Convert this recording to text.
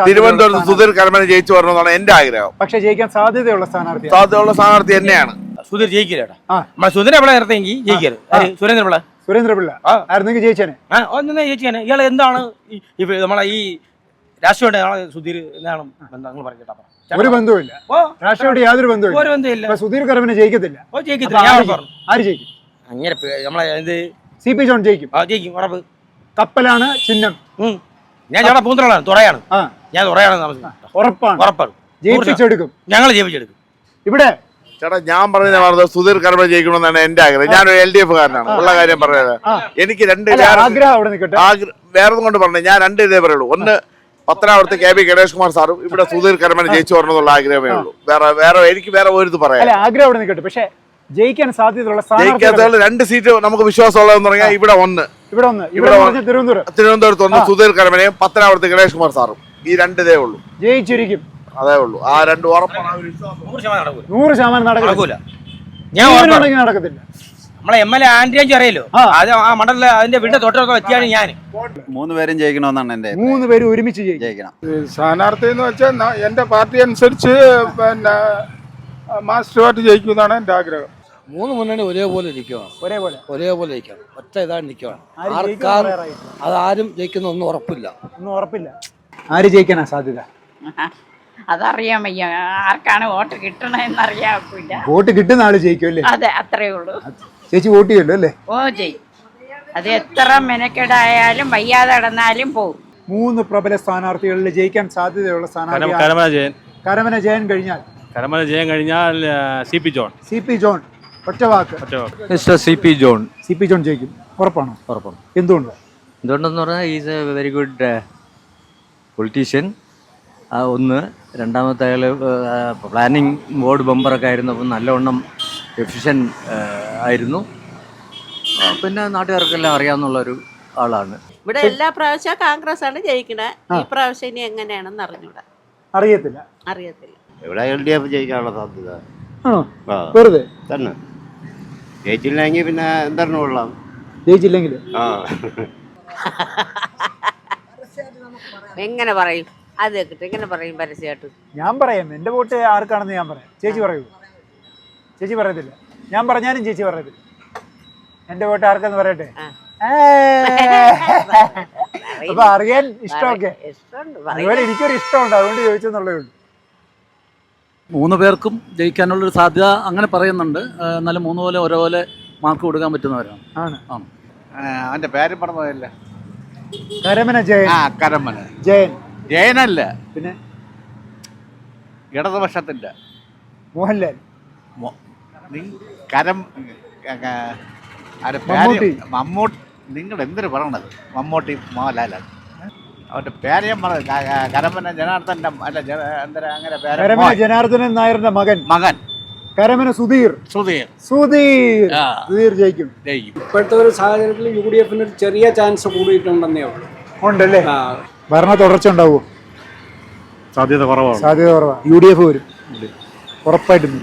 തിരുവനന്തപുരത്ത് സുധീർ കരമന ജയിച്ചു വരണമെന്നാണ് എന്റെ ആഗ്രഹം. പക്ഷെ ജയിക്കാൻ സാധ്യതയുള്ള സ്ഥാനാർത്ഥി തന്നെയാണ് സുധീർ. ജയിക്കില്ലേട്ടാ, സുധീരനെ പിള്ള നിർത്തിയെങ്കിൽ ജയിക്കരുത്. സുരേന്ദ്രപിള്ള ആയിരുന്നെങ്കിൽ ജയിച്ചേനെ. ജയിച്ചാനെ. ഇയാൾ എന്താണ് നമ്മളെ ഈ രാഷ്ട്രീയ സുധീർ എന്താണ് നിങ്ങൾ പറഞ്ഞിട്ടാ? ഒരു ബന്ധവുമില്ല, രാഷ്ട്രീയമായിട്ട് യാതൊരു ബന്ധവുമില്ല. സുധീർ കരമന ജയിക്കത്തില്ല. ആര് ജയിക്കും? അങ്ങനെ നമ്മളെ CP ജോൺ ജയിക്കും. ജയിക്കും, ഉറപ്പ്. കപ്പലാണ് ചിഹ്നം. ഞാൻ ചേട്ടാ പൂന്തറയാണ്, തുറയാണ്. ഞാൻ തുറയാണ് താമസിക്കുന്നത്. ഉറപ്പാണ്. ജയിപ്പിച്ചെടുക്കും, ഞങ്ങൾ ജയിപ്പിച്ചെടുക്കും. ഇവിടെ ചേട്ടാ ഞാൻ പറഞ്ഞത് സുധീർ കരമന ജയിക്കണമെന്നാണ് എന്റെ ആഗ്രഹം. ഞാനൊരു LDF കാരനാണ്, ഉള്ള കാര്യം പറഞ്ഞത്. എനിക്ക് വേറെ കൊണ്ട് പറഞ്ഞു, ഞാൻ രണ്ട് ഇതേ പറയുള്ളൂ. ഒന്ന് പത്തനാപുരത്ത് KB ഗണേഷ് കുമാർ സാറും ഇവിടെ സുധീർ കരമന ജയിച്ചു വരണമെന്നുള്ള ആഗ്രഹമേ ഉള്ളൂ. എനിക്ക് വേറെ ഒരു പറയാം. ആഗ്രഹം അവിടെ നിൽക്കട്ടെ. പക്ഷേ ജയിക്കാൻ സാധ്യതയുള്ള രണ്ട് സീറ്റ് നമുക്ക് വിശ്വാസമുള്ളതെന്ന് പറഞ്ഞാൽ ഇവിടെ തിരുവനന്തപുരത്ത് ഒന്ന് സുധീർ കരമനയും പത്തനാപുരത്ത് ഗണേഷ് കുമാർ സാറും. ഈ രണ്ടിതേ ഉള്ളൂ. ജയിച്ചിരിക്കും, അതേ ഉള്ളൂ. ആ രണ്ട് ഉറപ്പാണ്. 100% നടക്കില്ല. നടക്കത്തില്ല. നമ്മളെ MLA ആന്റണി അറിയല്ലോ, അത് ആ മണ്ഡലത്തിലെ അതിന്റെ വീടിന്റെ തൊട്ടടുത്ത വ്യക്തിയാണ് ഞാൻ. 3 പേരും ജയിക്കണമെന്നാണ് എന്റെ. 3 പേരും ഒരുമിച്ച് ജയിക്കണം. സ്ഥാനാർത്ഥി എന്ന് വെച്ചാൽ എന്റെ പാർട്ടി അനുസരിച്ച് പിന്നെ മാസ്റ്റർമായിട്ട് ജയിക്കുമെന്നാണ് എന്റെ ആഗ്രഹം. 3 മുന്നണി ഒരേപോലെ ഇരിക്കുകയാണ്. ഒരേപോലെ ഇരിക്കണം. ഒറ്റ ഇതാണ് നിൽക്കുകയാണ്. അതാരും ജയിക്കുന്ന ഒന്നും ഉറപ്പില്ല. ആര് ജയിക്കാനാ സാധ്യത? അതറിയാൻ വയ്യ. ആർക്കാണ് വോട്ട് കിട്ടണമെന്നറിയാവില്ല. വോട്ട് കിട്ടുന്ന ആള് ജയിക്കും അല്ലേ? അതെ, അത്രേ ഉള്ളൂ. ചേച്ചി വോട്ട് ചെയ്യല്ലോ അല്ലേ? ചെയ്യും. അത് എത്ര മെനക്കെടായാലും വയ്യാതെ കിടന്നാലും പോകും. 3 പ്രബല സ്ഥാനാർത്ഥികളിൽ ജയിക്കാൻ സാധ്യതയുള്ള സ്ഥാനാർത്ഥി കരമന ജയൻ കഴിഞ്ഞാൽ CP ജോൺ. ഒറ്റ വാക്ക്. CP ജോൺ ജയിക്കും. ഉറപ്പാണ്. എന്തുകൊണ്ടെന്ന് പറഞ്ഞാൽ is A very good politician. ഒന്ന്. രണ്ടാമത്തെ അയാൾ പ്ലാനിങ് ബോർഡ് മെമ്പറൊക്കെ ആയിരുന്നപ്പോൾ നല്ലവണ്ണം എഫിഷ്യൻ ആയിരുന്നു. പിന്നെ നാട്ടുകാർക്കെല്ലാം അറിയാവുന്നുള്ളൊരു ആളാണ്. ഇവിടെ എല്ലാ പ്രാവശ്യവും കോൺഗ്രസ് ആണ് ജയിക്കണേ. ഈ പ്രാവശ്യം ഇനി എങ്ങനെയാണെന്ന് അറിയത്തില്ല. ഇവിടെ LDF ജയിക്കാനുള്ള സാധ്യത വെറുതെ തന്നെ. ജയിച്ചില്ലെങ്കിൽ പിന്നെ എന്താണ് കൊള്ളാം. ജയിച്ചില്ലെങ്കിൽ എങ്ങനെ പറയും? അത് കേട്ടിട്ട് എങ്ങനെ പറയും പരസ്യമായിട്ട്? ഞാൻ പറയാം എന്റെ വോട്ട് ആർക്കാണെന്ന് ഞാൻ പറയാം. ചേച്ചി പറയൂ. ചേച്ചി പറയത്തില്ല. ഞാൻ പറഞ്ഞാലും ചേച്ചി പറയത്തില്ല. എന്റെ വോട്ട് ആർക്കാന്ന് പറയട്ടെ. അപ്പൊ അറിയാൻ ഇഷ്ടമൊക്കെ അതുപോലെ എനിക്കൊരു ഇഷ്ടമുണ്ട്, അതുകൊണ്ട് ചോദിച്ചെന്നുള്ളേ ഉള്ളൂ. 3 പേർക്കും ജയിക്കാനുള്ളൊരു സാധ്യത അങ്ങനെ പറയുന്നുണ്ട്. എന്നാലും 3 പോലെ ഒരേപോലെ മാർക്ക് കൊടുക്കാൻ പറ്റുന്നവരാണ്. അവന്റെ പേര് പറഞ്ഞതല്ല, കരമന ജയൻ. കരമന ജയനല്ല, പിന്നെ ഇടതുപക്ഷത്തിന്റെ മോഹൻലാൽ. മമ്മൂട്ടി. നിങ്ങൾ എന്തിനു പറയണത്? മമ്മൂട്ടി മോഹൻലാലാണ്. അവന്റെ പേര് ഞാൻ പറഞ്ഞത് കരമന ജനാർദ്ദന്റെ കരമന ജനാർദ്ദനൻ നായരുടെ മകൻ കരമന സുധീർ ജയിക്കും. ഇപ്പോഴത്തെ ഒരു സാഹചര്യത്തിൽ UDF ഒരു ചെറിയ ചാൻസ് കൂടിയിട്ടുണ്ടെന്നേ ഉണ്ടല്ലേ? ഭരണ തുടർച്ച ഉണ്ടാവുമോ? സാധ്യത കുറവാണ്. UDF വരും, ഉറപ്പായിട്ടും.